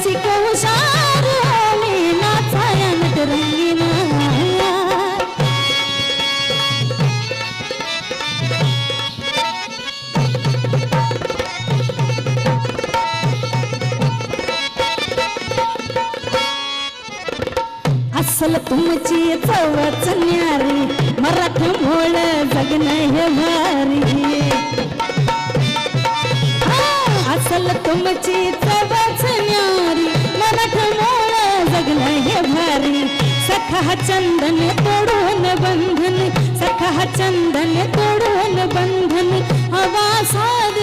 रसिक हुशार मी नाचायन रंगीना असल तुमची चवच न्यारी मराठी मोळ जगन हे भारी असल तुमची चवच न्यारी मराठी मोळ जगन हे भारी सखा चंदन तोडून बंधन सखा चंदन तोडून बंधन हवा साध